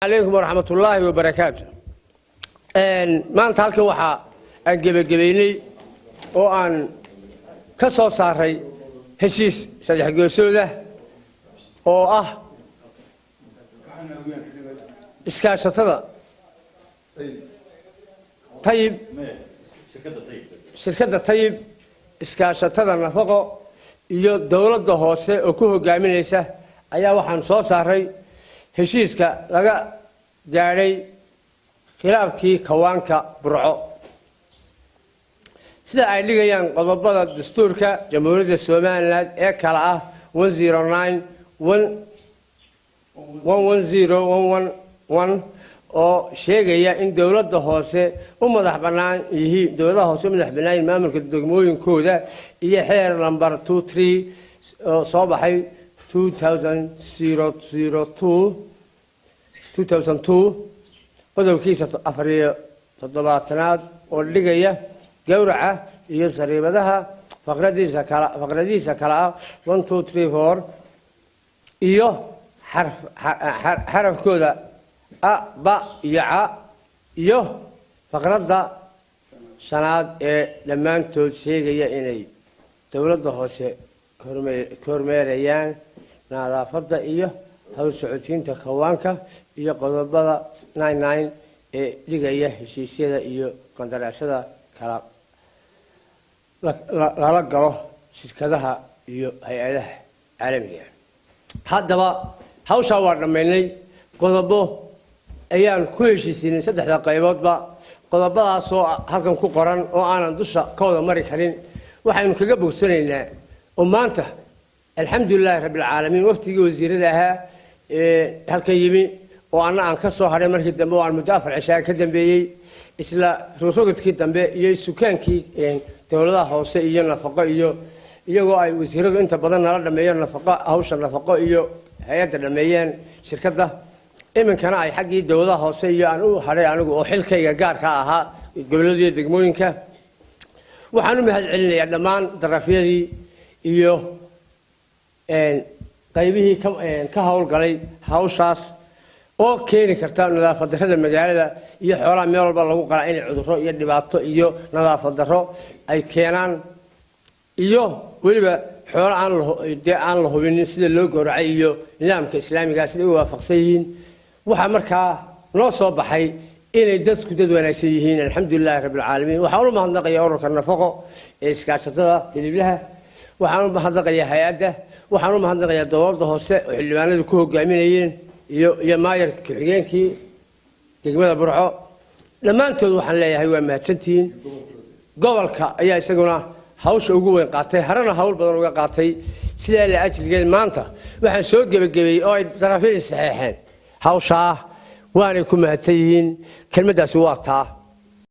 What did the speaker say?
عليكم ورحمة الله وبركاته. ما أنت هالك وحى الجبيني وأن كسر صاري هشيس سجح جيسودة أو إسكاش تضع طيب شركة طيب إسكاش تضع نفقه يو دولة دهوسة وكوه جامينيسة أيها وحن صاري heshiiska laga gaaray khilaafkii kawaanka burco sida ay dhigayaan qodobada dastuurka jamhuuriyadda Soomaaliland ee kala ah 109 11011 oo sheegaya in dawladda hoose u madax bannaan yihiin dawladda hoose madax bannaan maamulka degmooyinkooda iyo xeer number 23 oo soo baxay 2002 qodobkiisa afariyo toddobaatanaad oo dhigaya gowraca iyo sariibadaha faqradiisa kala 1 2 3 4 iyo xarafkooda a ba iyo ca iyo faqradda shanaad ee dhammaantood sheegaya inay dawladda hoose kormeerayaan nadaafadda iyo hawl socodsiinta kawaanka iyo qodobada 99 ee dhigaya heshiisyada iyo qandaraashada kala la galo shirkadaha iyo hay'adaha caalamiga ah haddaba hawsha waa dhameynay qodobo ayaan ku heshiisinay saddexda qayboodba qodobadaas oo halkan ku qoran oo aanan dusha ka wada mari karin waxaynu kaga bogsanaynaa oo maanta alxamdulillah rabbil caalamiin waqtigii wasiirada ahaa halka yimi oo aan ka soo haray markii dambe oo aan mudafar cishaa ka dambeeyay isla rogodkii dambe iyo sukaankii dawladaha hoose iyo nafaqo iyo iyagoo ay wasiiradu inta badan nala dhameeyeen nafaqo hawsha nafaqo iyo hay'adda dhameeyeen shirkadda iminkana ay xaqii dawladaha hoose iyo aan u haray anigu oo xilkayga gaarka ahaa gobolada iyo degmooyinka waxaan u mahad celinayaa dhammaan darafyadii iyo qaybihii ka hawlgalay hawshaas oo keeni karta nadaafad darrada magaalada iyo xoolaha meel walba lagu qala in cudurro iyo dhibaato iyo nadaafad darro ay keenaan iyo waliba xoolo aan la hubin sida loo gowracay iyo nidaamka islaamiga sida ay waafaqsan yihiin waxa markaa noo soo baxay inay dadku dad wanaagsan yihiin alxamdulillah rabbil caalamiin waxa uu mahadnaqayaa ururka nafaqo ee iskaashatada hiliblaha waxaan u mahadnaqayaa hay'adda waxaan u mahadnaqayaa dawladda hoose oo xildhibaanadu ku hogaaminayeen iyo maayarka Xigeenkii degmada burco dhamaantood waxaan leeyahay waa mahadsantiin gobolka ayaa isaguna hawsha ugu weyn qaatay harana hawl badan uga qaatay sida la ajligeed maanta waxaan soo gabagabay oo ay darafyada saxeexeen hawsha waanay ku mahadsan yihiin kelmadaas waa taa